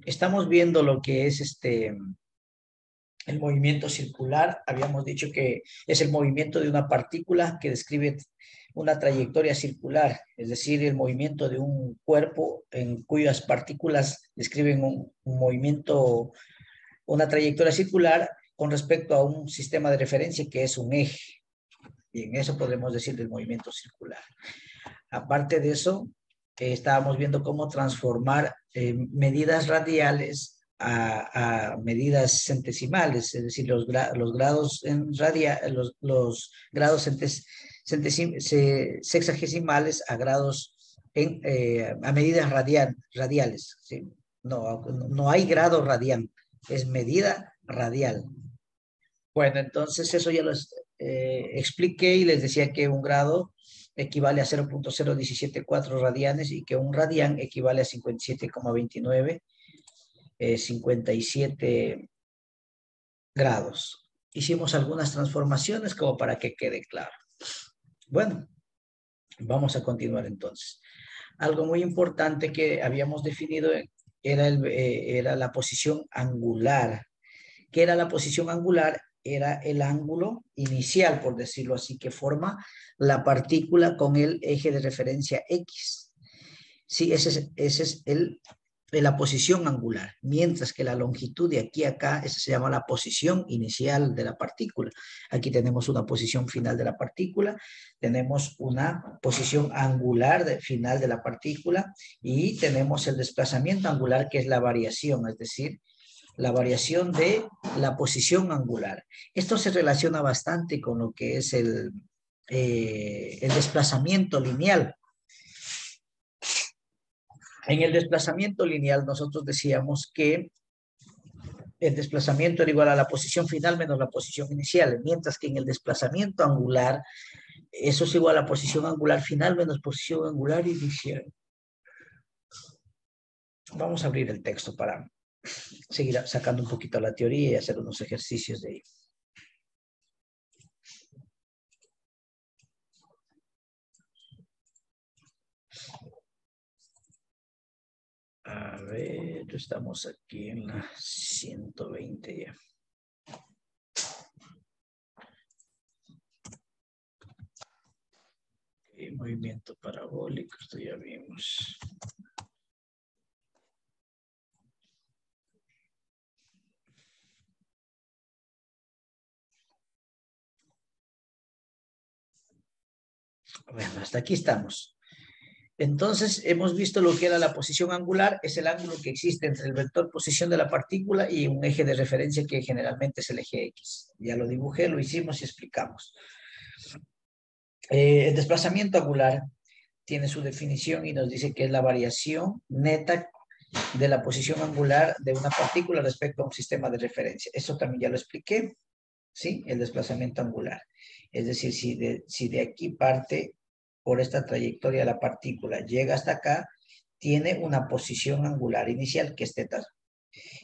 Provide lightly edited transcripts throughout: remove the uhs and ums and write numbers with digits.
estamos viendo lo que es el movimiento circular. Habíamos dicho que es el movimiento de una partícula que describe una trayectoria circular, es decir, el movimiento de un cuerpo en cuyas partículas describen un movimiento, una trayectoria circular con respecto a un sistema de referencia que es un eje. Y en eso podemos decir del movimiento circular. Aparte de eso, estábamos viendo cómo transformar medidas radiales a medidas centesimales, es decir, los grados en los grados sexagesimales a grados a medidas radiales. ¿Sí? No hay grado radial, es medida radial. Bueno, entonces eso ya lo expliqué y les decía que un grado equivale a 0.0174 radianes y que un radián equivale a 57,29, 57 grados. Hicimos algunas transformaciones como para que quede claro. Bueno, vamos a continuar entonces. Algo muy importante que habíamos definido era la posición angular. ¿Qué era la posición angular? Era el ángulo inicial, por decirlo así, que forma la partícula con el eje de referencia X. Sí, ese es la posición angular, mientras que la longitud de aquí a acá, esa se llama la posición inicial de la partícula. Aquí tenemos una posición final de la partícula, tenemos una posición angular final de la partícula y tenemos el desplazamiento angular, que es la variación, es decir, la variación de la posición angular. Esto se relaciona bastante con lo que es el desplazamiento lineal. En el desplazamiento lineal nosotros decíamos que el desplazamiento era igual a la posición final menos la posición inicial, mientras que en el desplazamiento angular, eso es igual a la posición angular final menos posición angular inicial. Vamos a abrir el texto para seguir sacando un poquito la teoría y hacer unos ejercicios de ello. A ver, estamos aquí en la 120 ya. Okay, movimiento parabólico, esto ya vimos. Bueno, hasta aquí estamos. Entonces, hemos visto lo que era la posición angular, es el ángulo que existe entre el vector posición de la partícula y un eje de referencia que generalmente es el eje X. Ya lo dibujé, lo hicimos y explicamos. El desplazamiento angular tiene su definición y nos dice que es la variación neta de la posición angular de una partícula respecto a un sistema de referencia. Eso también ya lo expliqué, ¿sí? El desplazamiento angular. Es decir, si de aquí parte por esta trayectoria la partícula llega hasta acá, tiene una posición angular inicial que es teta.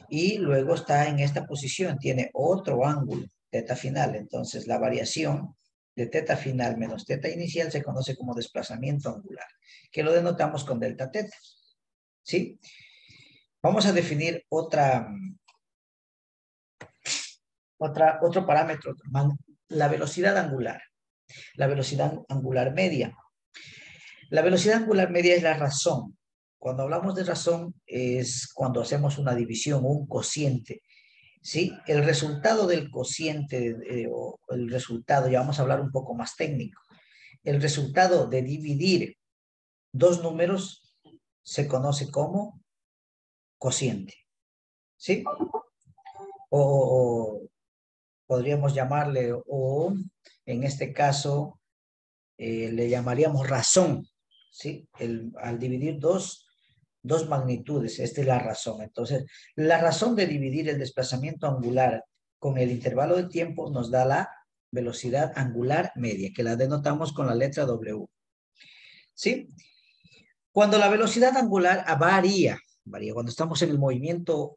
Y luego está en esta posición, tiene otro ángulo, teta final. Entonces la variación de teta final menos teta inicial se conoce como desplazamiento angular, que lo denotamos con delta teta. ¿Sí? Vamos a definir otro parámetro, la velocidad angular. La velocidad angular media. La velocidad angular media es la razón. Cuando hablamos de razón es cuando hacemos una división o un cociente. ¿Sí? El resultado del cociente o el resultado, ya vamos a hablar un poco más técnico. El resultado de dividir dos números se conoce como cociente. ¿Sí? O podríamos llamarle, o en este caso le llamaríamos razón, ¿sí? Al dividir dos magnitudes, esta es la razón. Entonces, la razón de dividir el desplazamiento angular con el intervalo de tiempo nos da la velocidad angular media, que la denotamos con la letra W. ¿Sí? Cuando la velocidad angular varía, cuando estamos en el movimiento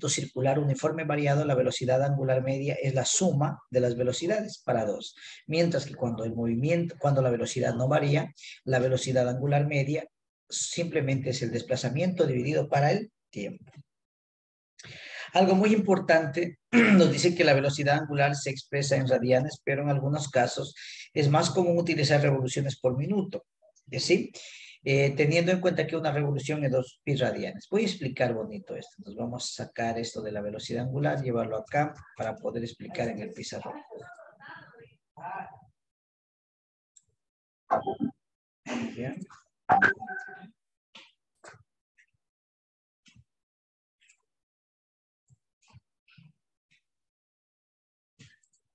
circular uniforme variado, la velocidad angular media es la suma de las velocidades para dos. Mientras que cuando la velocidad no varía, la velocidad angular media simplemente es el desplazamiento dividido para el tiempo. Algo muy importante, nos dice que la velocidad angular se expresa en radianes, pero en algunos casos es más común utilizar revoluciones por minuto. ¿Sí? Teniendo en cuenta que una revolución es 2 pi radianes. Voy a explicar bonito esto. Nos vamos a sacar esto de la velocidad angular, llevarlo acá para poder explicar en el pizarrón. Bien.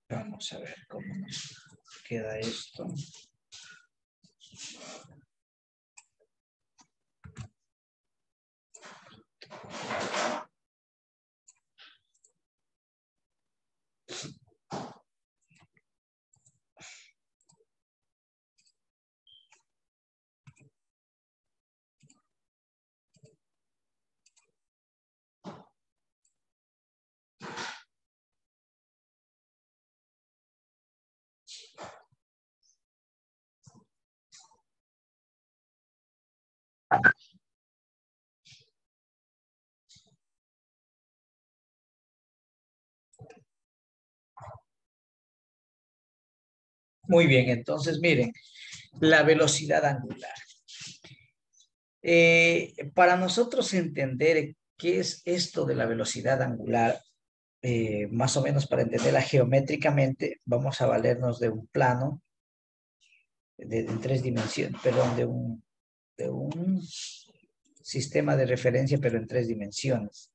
Vamos a ver cómo nos queda esto. Muy bien, entonces miren, la velocidad angular. Para nosotros entender qué es esto de la velocidad angular, más o menos para entenderla geométricamente, vamos a valernos de un plano en 3 dimensiones, perdón, de un sistema de referencia, pero en 3 dimensiones.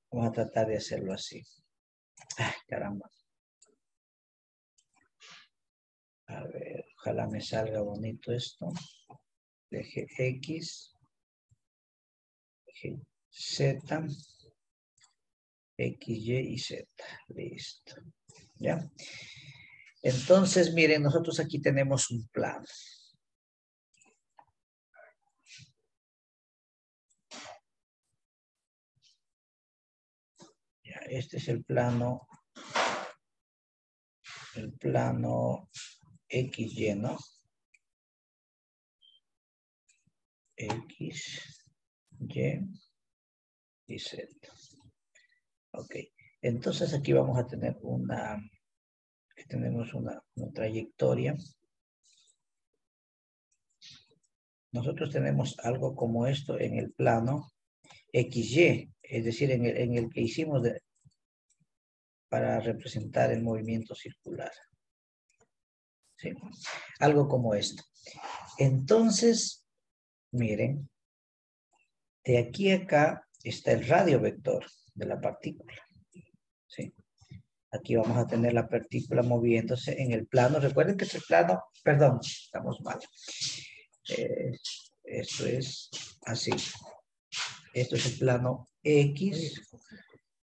Vamos a tratar de hacerlo así. Ay, caramba. A ver, ojalá me salga bonito esto. Eje X, eje Z, X, Y y Z. Listo. ¿Ya? Entonces, miren, nosotros aquí tenemos un plano. Ya, este es el plano XY, ¿no? X, Y y Z. Ok. Entonces aquí vamos a tener tenemos una trayectoria. Nosotros tenemos algo como esto en el plano XY, es decir, en el que hicimos para representar el movimiento circular. ¿Sí? Algo como esto. Entonces, miren, de aquí a acá está el radio vector de la partícula. ¿Sí? Aquí vamos a tener la partícula moviéndose en el plano. Recuerden que este plano, perdón, estamos mal. Esto es así. Esto es el plano X.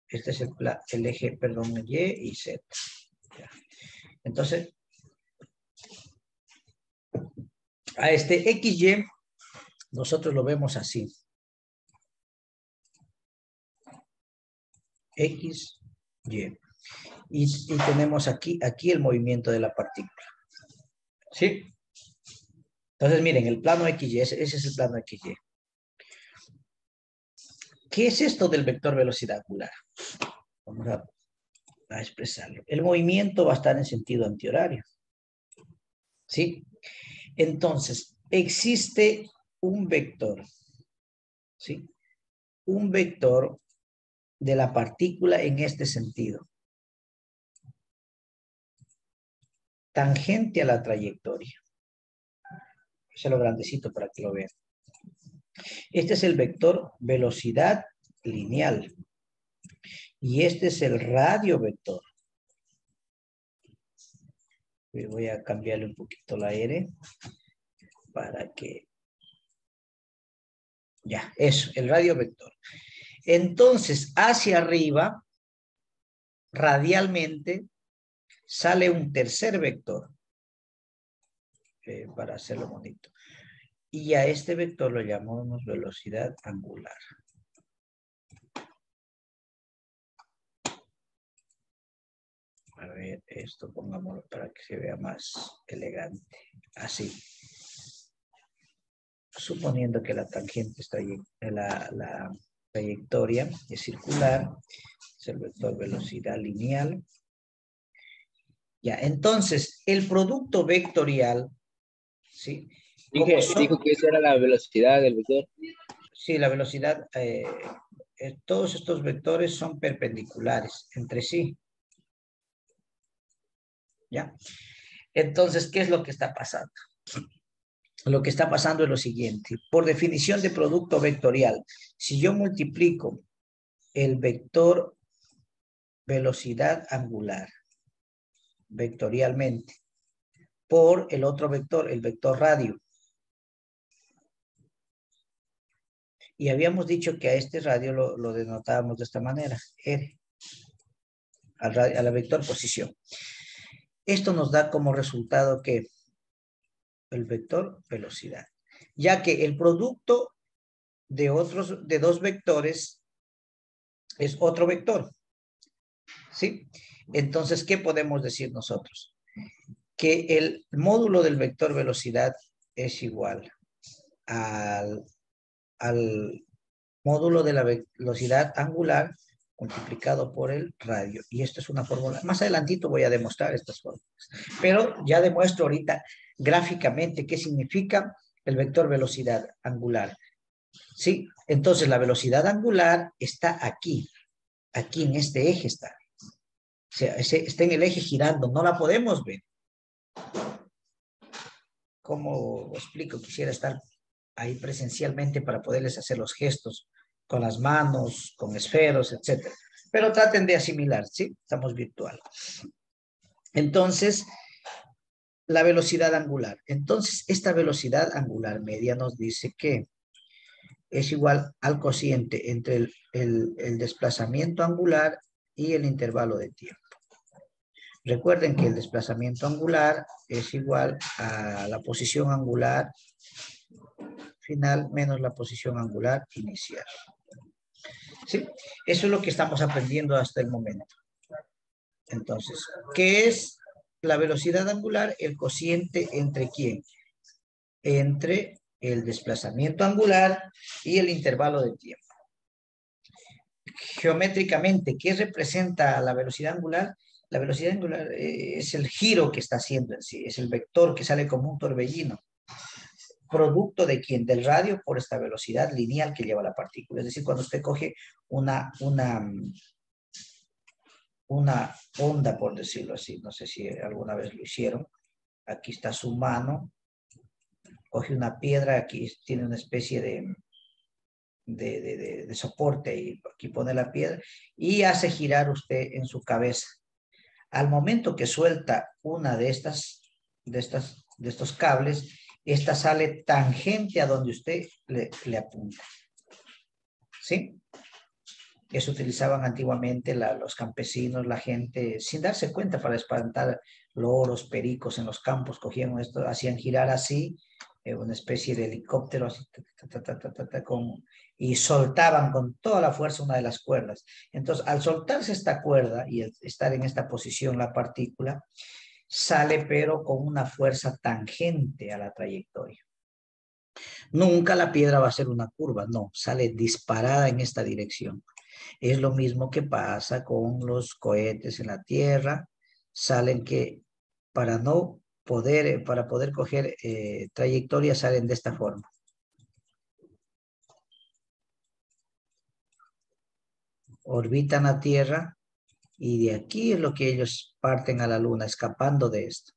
Este es el eje, perdón, Y y Z. Entonces, a este XY nosotros lo vemos así. X, Y. Y tenemos aquí el movimiento de la partícula. ¿Sí? Entonces, miren, el plano XY, ese es el plano XY. ¿Qué es esto del vector velocidad angular? Vamos a expresarlo. El movimiento va a estar en sentido antihorario. ¿Sí? Entonces, existe un vector. ¿Sí? Un vector de la partícula en este sentido. Tangente a la trayectoria. Ese es lo grandecito para que lo vean. Este es el vector velocidad lineal. Y este es el radio vector. Voy a cambiarle un poquito la R para que... Ya, eso, el radio vector. Entonces, hacia arriba, radialmente, sale un tercer vector. Para hacerlo bonito. Y a este vector lo llamamos velocidad angular. A ver, esto pongámoslo para que se vea más elegante. Así. suponiendo que la tangente está la trayectoria es circular, es el vector velocidad lineal. Ya, entonces, el producto vectorial, ¿sí? Como Dijo que esa era la velocidad del vector. sí, la velocidad, todos estos vectores son perpendiculares entre sí. ¿Ya? Entonces, ¿qué es lo que está pasando? Lo que está pasando es lo siguiente. Por definición de producto vectorial, si yo multiplico el vector velocidad angular vectorialmente por el otro vector, el vector radio, y habíamos dicho que a este radio lo denotábamos de esta manera, R, a la vector posición. Esto nos da como resultado que el vector velocidad, ya que el producto de dos vectores es otro vector, ¿sí? Entonces, ¿qué podemos decir nosotros? Que el módulo del vector velocidad es igual al módulo de la velocidad angular multiplicado por el radio. Y esto es una fórmula. Más adelantito voy a demostrar estas fórmulas. Pero ya demuestro ahorita gráficamente qué significa el vector velocidad angular. ¿Sí? Entonces la velocidad angular está aquí. Aquí en este eje está. O sea, está en el eje girando. No la podemos ver. ¿Cómo explico? Quisiera estar ahí presencialmente para poderles hacer los gestos con las manos, con esferos, etc. Pero traten de asimilar, ¿sí? Estamos virtual. Entonces, la velocidad angular. Entonces, esta velocidad angular media nos dice que es igual al cociente entre el desplazamiento angular y el intervalo de tiempo. Recuerden que el desplazamiento angular es igual a la posición angular final menos la posición angular inicial. ¿Sí? Eso es lo que estamos aprendiendo hasta el momento. Entonces, ¿qué es la velocidad angular? El cociente entre ¿quién? Entre el desplazamiento angular y el intervalo de tiempo. Geométricamente, ¿qué representa la velocidad angular? La velocidad angular es el giro que está haciendo en sí, es el vector que sale como un torbellino. Producto de quién? Del radio por esta velocidad lineal que lleva la partícula. Es decir, cuando usted coge una onda, por decirlo así, no sé si alguna vez lo hicieron, aquí está su mano, coge una piedra, aquí tiene una especie de soporte y aquí pone la piedra y hace girar usted en su cabeza. Al momento que suelta una de estos cables, esta sale tangente a donde usted le apunta. ¿Sí? Eso utilizaban antiguamente los campesinos, la gente, sin darse cuenta para espantar loros, pericos en los campos, cogían esto, hacían girar así, una especie de helicóptero, así, y soltaban con toda la fuerza una de las cuerdas. Entonces, al soltarse esta cuerda y estar en esta posición la partícula, sale pero con una fuerza tangente a la trayectoria. Nunca la piedra va a ser una curva, no, sale disparada en esta dirección. Es lo mismo que pasa con los cohetes en la Tierra, salen que para poder coger trayectorias salen de esta forma. Orbitan la Tierra y de aquí es lo que ellos parten a la Luna, escapando de esto.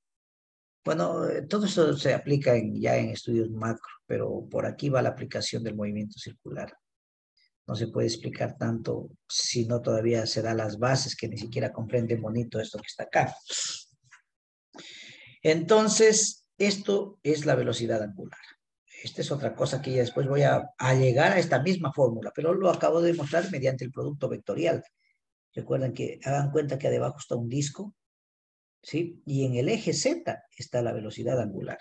Bueno, todo eso se aplica ya en estudios macro, pero por aquí va la aplicación del movimiento circular. No se puede explicar tanto si no todavía se da las bases que ni siquiera comprenden bonito esto que está acá. Entonces, esto es la velocidad angular. Esta es otra cosa que ya después voy a llegar a esta misma fórmula, pero lo acabo de demostrar mediante el producto vectorial. Recuerden que hagan cuenta que debajo está un disco, ¿sí? Y en el eje Z está la velocidad angular.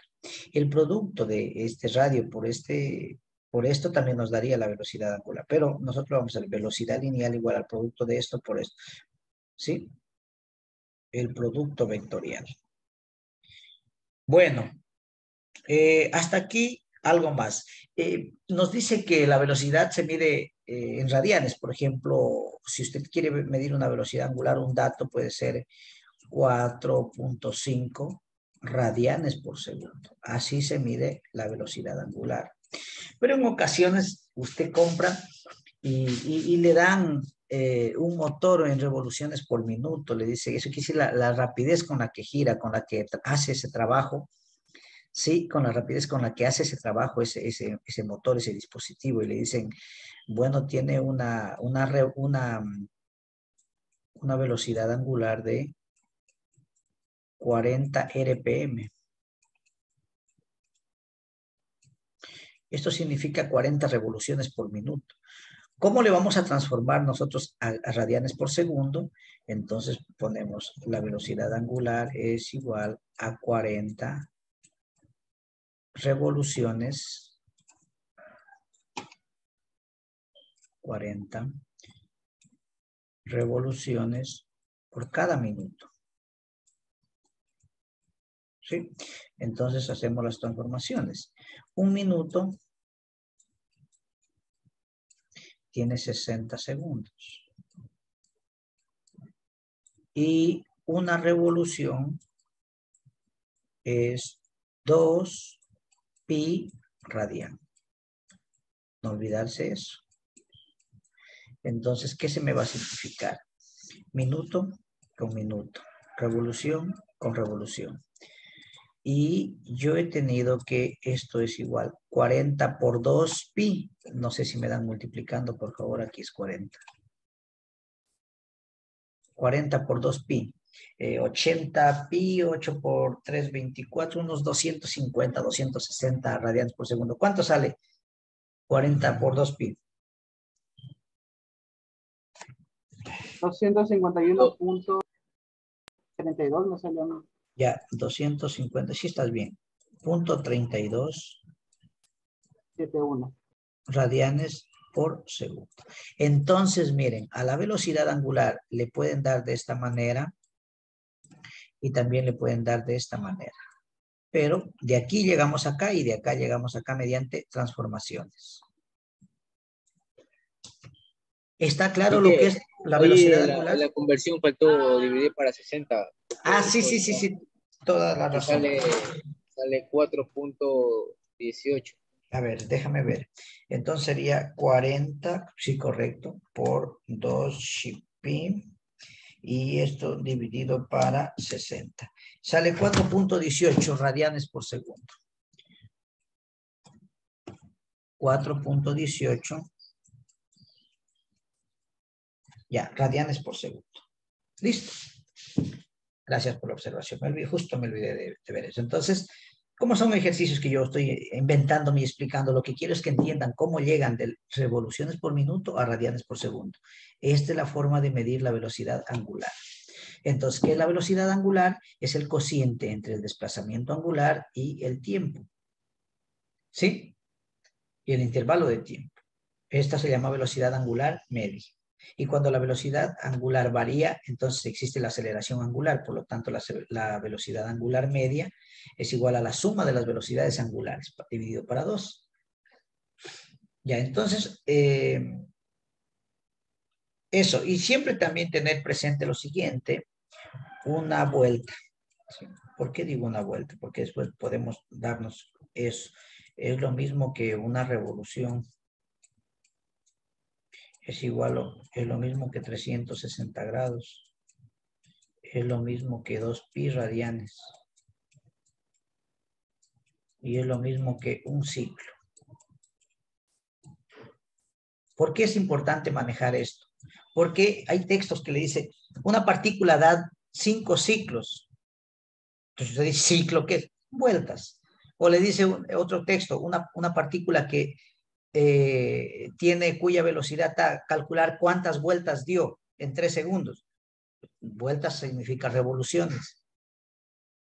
El producto de este radio por esto también nos daría la velocidad angular, pero nosotros vamos a ver velocidad lineal igual al producto de esto por esto, ¿sí? El producto vectorial. Bueno, hasta aquí Algo más. Nos dice que la velocidad se mide en radianes. Por ejemplo, si usted quiere medir una velocidad angular, un dato puede ser 4.5 radianes por segundo. Así se mide la velocidad angular. Pero en ocasiones usted compra y le dan un motor en revoluciones por minuto. Le dice, eso quiere decir la rapidez con la que gira, con la que hace ese trabajo. Sí, con la rapidez con la que hace ese trabajo, ese motor, ese dispositivo. Y le dicen, bueno, tiene una velocidad angular de 40 RPM. Esto significa 40 revoluciones por minuto. ¿Cómo le vamos a transformar nosotros a radianes por segundo? Entonces ponemos la velocidad angular es igual a 40 revoluciones, 40 revoluciones por cada minuto. ¿Sí? Entonces hacemos las transformaciones. Un minuto tiene 60 segundos. Y una revolución es 2 pi radian. No olvidarse eso. Entonces, ¿qué se me va a simplificar? Minuto con minuto. Revolución con revolución. Y yo he tenido que esto es igual 40 por 2 pi. No sé si me dan multiplicando, por favor, aquí es 40. 40 por 2 pi. 80 pi, 8 por 3, 24, unos 250, 260 radianes por segundo. ¿Cuánto sale? 40 por 2 pi. 251.32 no salió nada. Ya, 250, sí estás bien. Punto 71 radianes por segundo. Entonces, miren, a la velocidad angular le pueden dar de esta manera y también le pueden dar de esta manera. Pero de aquí llegamos acá y de acá llegamos acá mediante transformaciones. ¿Está claro lo que es la velocidad angular? La conversión faltó dividir para 60. Ah, sí. Toda la razón. Sale 4.18. A ver, déjame ver. Entonces sería 40, sí, correcto, por 2 pi. Y esto dividido para 60. Sale 4.18 radianes por segundo. 4.18. Ya, radianes por segundo. Listo. Gracias por la observación. Justo me olvidé de ver eso. Entonces, como son ejercicios que yo estoy inventándome y explicando, lo que quiero es que entiendan cómo llegan de revoluciones por minuto a radianes por segundo. Esta es la forma de medir la velocidad angular. Entonces, ¿qué es la velocidad angular? Es el cociente entre el desplazamiento angular y el tiempo. ¿Sí? Y el intervalo de tiempo. Esta se llama velocidad angular media. Y cuando la velocidad angular varía, entonces existe la aceleración angular. Por lo tanto, la velocidad angular media es igual a la suma de las velocidades angulares dividido para 2. Ya, entonces, eso. Y siempre también tener presente lo siguiente, una vuelta. ¿Sí? ¿Por qué digo una vuelta? Porque después podemos darnos eso. Es lo mismo que una revolución. Es lo mismo que 360 grados. Es lo mismo que 2 pi radianes. Y es lo mismo que un ciclo. ¿Por qué es importante manejar esto? Porque hay textos que le dicen, una partícula da 5 ciclos. Entonces usted dice, ¿ciclo qué es? Vueltas. O le dice otro texto, una partícula que cuya velocidad está calcular cuántas vueltas dio en 3 segundos. Vueltas significa revoluciones.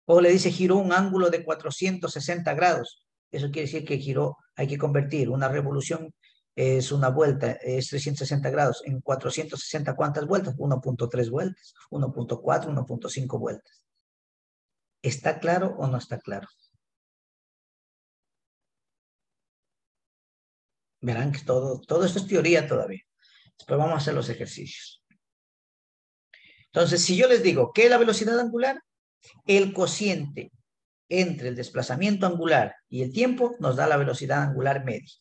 O le dice giró un ángulo de 460 grados. Eso quiere decir que giró, hay que convertir. Una revolución es una vuelta, es 360 grados. En 460, ¿cuántas vueltas? 1.3 vueltas, 1.4, 1.5 vueltas. ¿Está claro o no está claro? Verán que todo esto es teoría todavía. Después vamos a hacer los ejercicios. Entonces, si yo les digo, ¿qué es la velocidad angular? El cociente entre el desplazamiento angular y el tiempo nos da la velocidad angular media.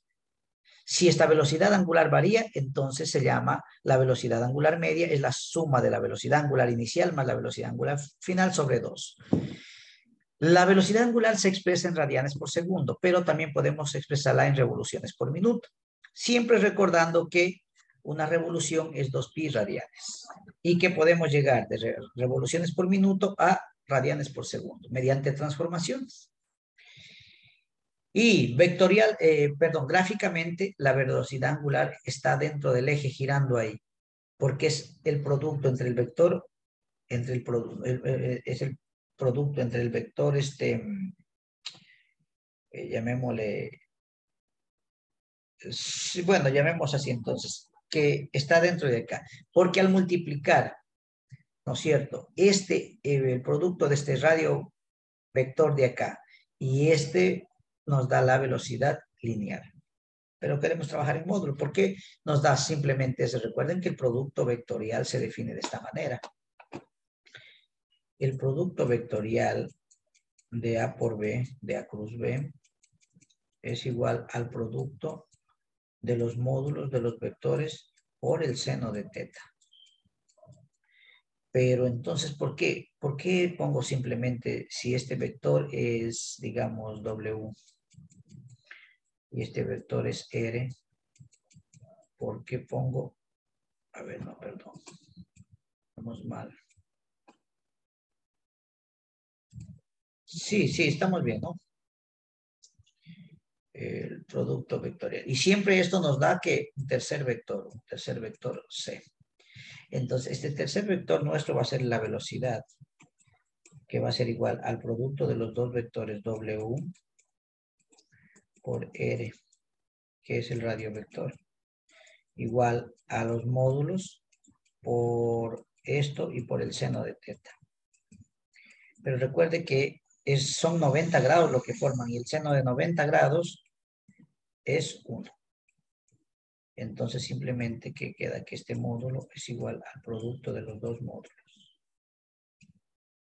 Si esta velocidad angular varía, entonces se llama la velocidad angular media, es la suma de la velocidad angular inicial más la velocidad angular final sobre 2. La velocidad angular se expresa en radianes por segundo, pero también podemos expresarla en revoluciones por minuto. Siempre recordando que una revolución es 2pi radianes y que podemos llegar de revoluciones por minuto a radianes por segundo mediante transformaciones. Y gráficamente la velocidad angular está dentro del eje girando ahí, porque es el producto entre el vector, es el producto entre el vector, llamémosle, bueno, llamemos así entonces, que está dentro de acá, porque al multiplicar, ¿no es cierto? El producto de este radio vector de acá y nos da la velocidad lineal. Pero queremos trabajar en módulo. ¿Por qué nos da simplemente eso? Recuerden que el producto vectorial se define de esta manera. El producto vectorial de A por B, de A cruz B, es igual al producto de los módulos de los vectores por el seno de teta. Pero entonces, ¿por qué? ¿Por qué pongo simplemente, si este vector es, digamos, W y este vector es R, ¿por qué pongo? A ver, no, perdón. Vamos mal. Sí, estamos bien, ¿no? El producto vectorial. Y siempre esto nos da que un tercer vector C. Entonces, este tercer vector nuestro va a ser la velocidad, que va a ser igual al producto de los dos vectores W por R, que es el radio vector, igual a los módulos por esto y por el seno de teta. Pero recuerde que son 90 grados lo que forman y el seno de 90 grados es 1. Entonces simplemente que queda que este módulo es igual al producto de los dos módulos.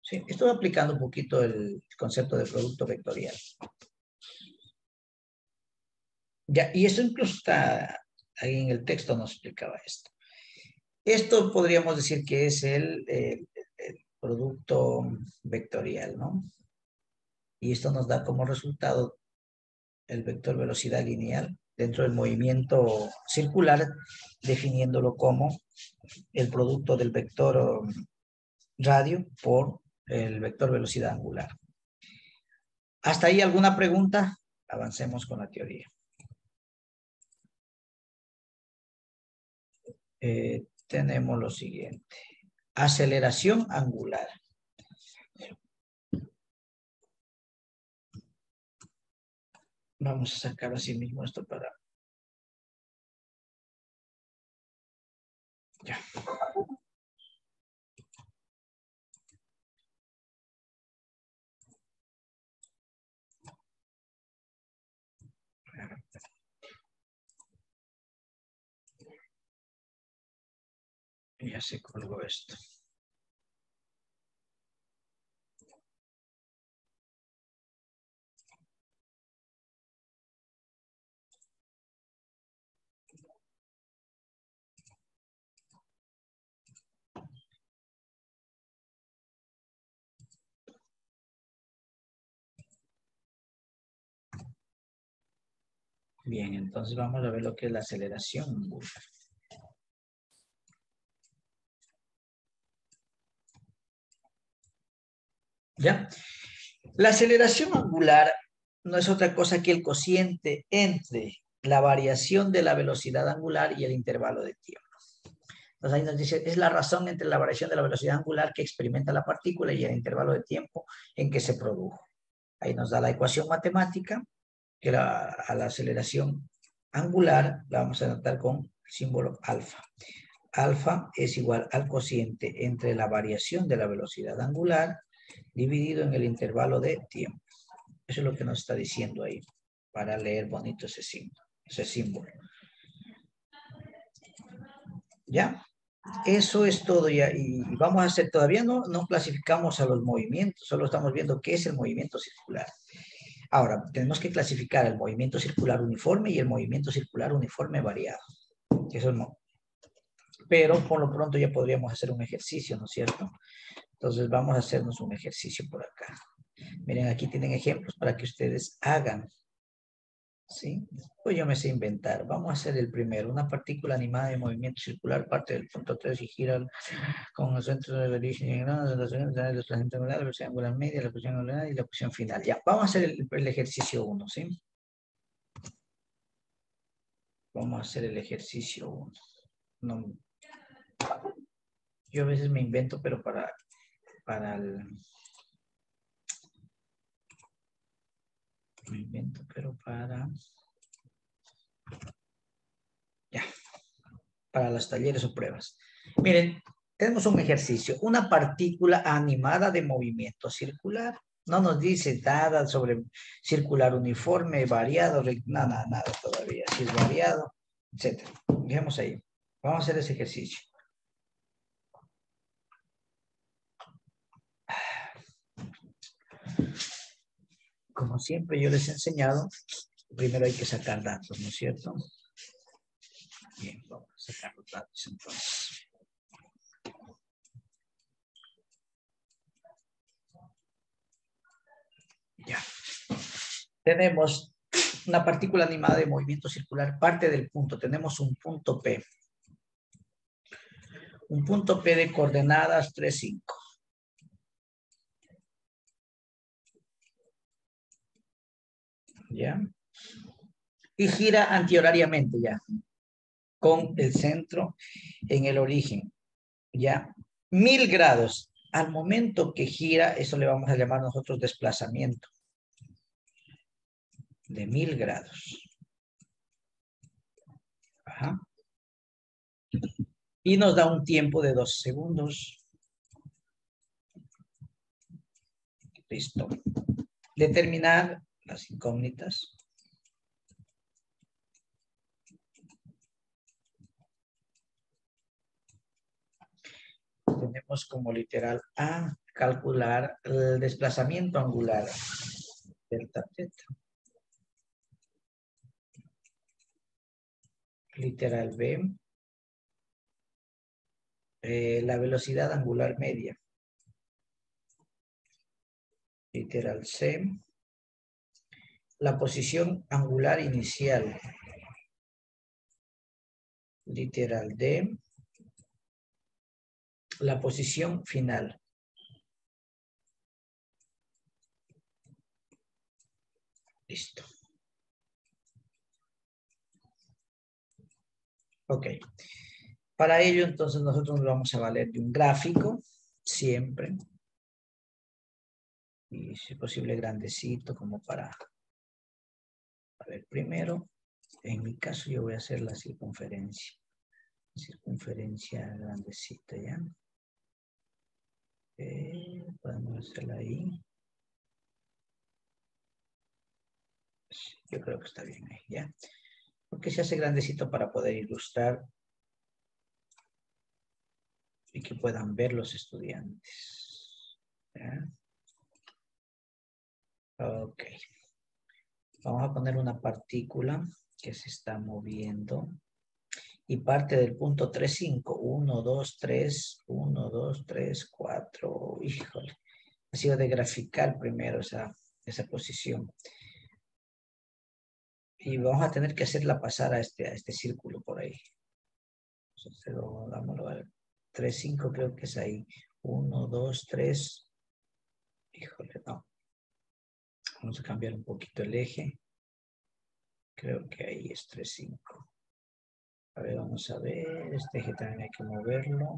Sí, estoy aplicando un poquito el concepto de producto vectorial. Ya, y esto incluso está ahí en el texto, nos explicaba esto. Esto podríamos decir que es el producto vectorial, ¿no? Y esto nos da como resultado el vector velocidad lineal dentro del movimiento circular, definiéndolo como el producto del vector radio por el vector velocidad angular. ¿Hasta ahí alguna pregunta? Avancemos con la teoría. Tenemos lo siguiente. Aceleración angular. Vamos a sacar así mismo esto para... Ya. Ya se colgó esto. Bien, entonces vamos a ver lo que es la aceleración angular. ¿Ya? La aceleración angular no es otra cosa que el cociente entre la variación de la velocidad angular y el intervalo de tiempo. Entonces ahí nos dice, es la razón entre la variación de la velocidad angular que experimenta la partícula y el intervalo de tiempo en que se produjo. Ahí nos da la ecuación matemática, que a la aceleración angular la vamos a anotar con el símbolo alfa. Alfa es igual al cociente entre la variación de la velocidad angular dividido en el intervalo de tiempo. Eso es lo que nos está diciendo ahí, para leer bonito ese signo. ese símbolo. ¿Ya? Eso es todo ya. Y vamos a hacer, todavía no clasificamos a los movimientos, solo estamos viendo qué es el movimiento circular. Ahora, tenemos que clasificar el movimiento circular uniforme y el movimiento circular uniforme variado. Eso no. Pero por lo pronto ya podríamos hacer un ejercicio, ¿no es cierto? Entonces vamos a hacernos un ejercicio por acá. Miren, aquí tienen ejemplos para que ustedes hagan. ¿Sí? Pues yo me sé inventar. Vamos a hacer el primero. Una partícula animada de movimiento circular parte del punto 3 y gira con el centro del origen y la presión angular, la presión angular media, la presión angular y la presión final. Ya, vamos a hacer el ejercicio 1, ¿sí? Vamos a hacer el ejercicio 1. No, yo a veces me invento, pero para el... Me invento, pero ya, para los talleres o pruebas. Miren, tenemos un ejercicio, una partícula animada de movimiento circular. No nos dice nada sobre circular uniforme, variado, nada todavía. Si es variado, etc. Dejemos ahí. Vamos a hacer ese ejercicio. Como siempre yo les he enseñado, primero hay que sacar datos, ¿no es cierto? Bien, vamos a sacar los datos entonces. Ya. Tenemos una partícula animada de movimiento circular, parte del punto. Tenemos un punto P. Un punto P de coordenadas 3, 5. ¿Ya? Y gira antihorariamente ya, con el centro en el origen. ¿Ya? 1000 grados. Al momento que gira, eso le vamos a llamar nosotros desplazamiento. De 1000 grados. Ajá. Y nos da un tiempo de 2 segundos. Listo. Determinar las incógnitas. Tenemos como literal A, calcular el desplazamiento angular. Delta teta. Literal B, la velocidad angular media. Literal C, la posición angular inicial. Literal D, la posición final. Listo. Ok. Para ello, entonces, nosotros nos vamos a valer de un gráfico, siempre. Y si es posible grandecito, como para... A ver, primero, en mi caso yo voy a hacer la circunferencia. Circunferencia grandecita, ¿ya? Podemos hacerla ahí. Yo creo que está bien ahí, ¿ya? Porque se hace grandecito para poder ilustrar y que puedan ver los estudiantes. ¿Ya? Ok. Vamos a poner una partícula que se está moviendo y parte del punto 3, 5. 1, 2, 3, 1, 2, 3, 4. Híjole. Ha sido de graficar primero esa posición. Y vamos a tener que hacerla pasar a este círculo por ahí. Entonces, dámoslo a 3, 5 creo que es ahí. 1, 2, 3. Híjole, no. Vamos a cambiar un poquito el eje. Creo que ahí es 3, 5. A ver, vamos a ver. Este eje también hay que moverlo.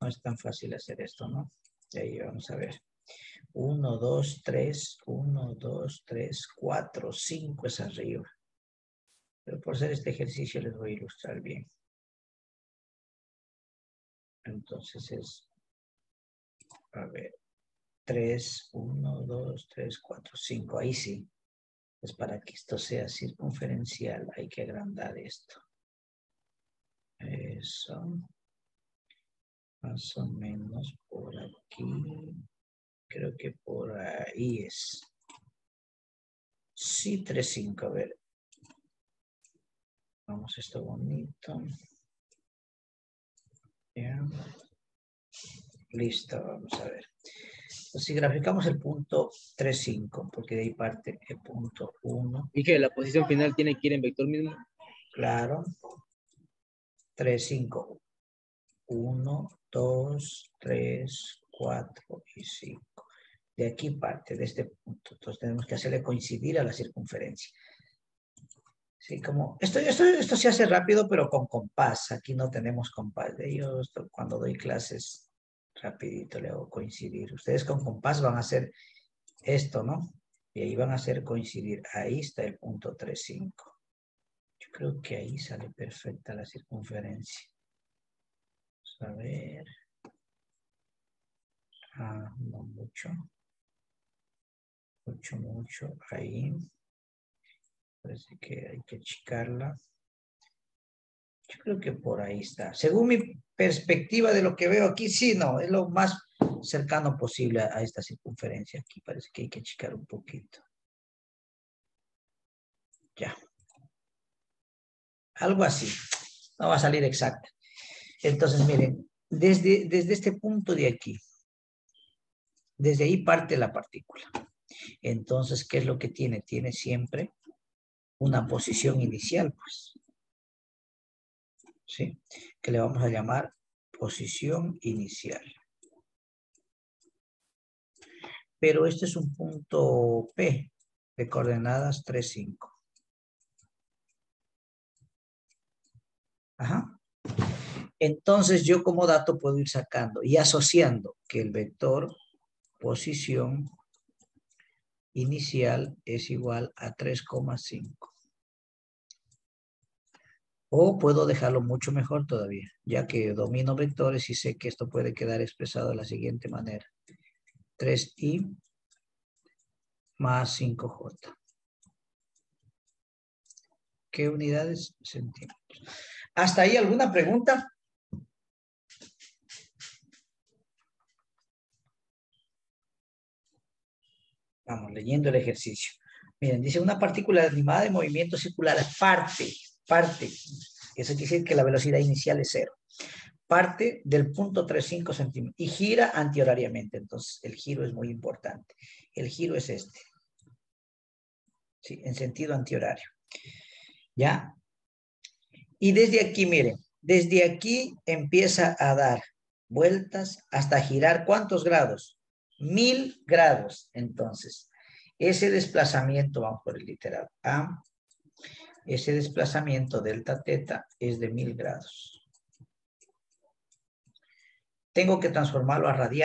No es tan fácil hacer esto, ¿no? Y ahí vamos a ver. 1, 2, 3. 1, 2, 3, 4, 5 es arriba. Pero por hacer este ejercicio les voy a ilustrar bien. Entonces es, a ver, 3, 1, 2, 3, 4, 5. Ahí sí. Pues para que esto sea circunferencial hay que agrandar esto. Eso. Más o menos por aquí. Creo que por ahí es. Sí, 3,5. A ver. Vamos, esto bonito. Ya. Listo, vamos a ver. Pues si graficamos el punto 3,5, porque de ahí parte el punto 1. Y que la posición final tiene que ir en vector mismo. Claro. 3,5. 1, 2, 3, 4 y 5. De aquí parte, de este punto. Entonces tenemos que hacerle coincidir a la circunferencia. Sí, como esto se hace rápido, pero con compás. Aquí no tenemos compás. Yo cuando doy clases, rapidito le hago coincidir. Ustedes con compás van a hacer esto, ¿no? Y ahí van a hacer coincidir. Ahí está el punto 3,5. Yo creo que ahí sale perfecta la circunferencia. Vamos a ver. No mucho. Mucho. Ahí. Parece que hay que achicarla. Yo creo que por ahí está. Según mi perspectiva de lo que veo aquí, sí, no, es lo más cercano posible a esta circunferencia. Aquí parece que hay que achicar un poquito. Ya. Algo así. No va a salir exacta. Entonces, miren, desde este punto de aquí, desde ahí parte la partícula. Entonces, ¿qué es lo que tiene? Tiene siempre una posición inicial, pues. ¿Sí? Que le vamos a llamar posición inicial. Pero este es un punto P de coordenadas 3, 5. Ajá. Entonces yo como dato puedo ir sacando y asociando que el vector posición inicial es igual a 3,5. O puedo dejarlo mucho mejor todavía, ya que domino vectores y sé que esto puede quedar expresado de la siguiente manera. 3i más 5j. ¿Qué unidades? Centímetros. ¿Hasta ahí alguna pregunta? Vamos, leyendo el ejercicio. Miren, dice una partícula animada de movimiento circular parte. Eso quiere decir que la velocidad inicial es 0. Parte del punto 3,5 centímetros y gira antihorariamente. Entonces, el giro es muy importante. El giro es este. Sí, en sentido antihorario. ¿Ya? Y desde aquí, miren, desde aquí empieza a dar vueltas hasta girar. ¿Cuántos grados? 1000 grados. Entonces, ese desplazamiento, vamos por el literal A, ese desplazamiento delta teta es de 1000 grados. Tengo que transformarlo a radianes.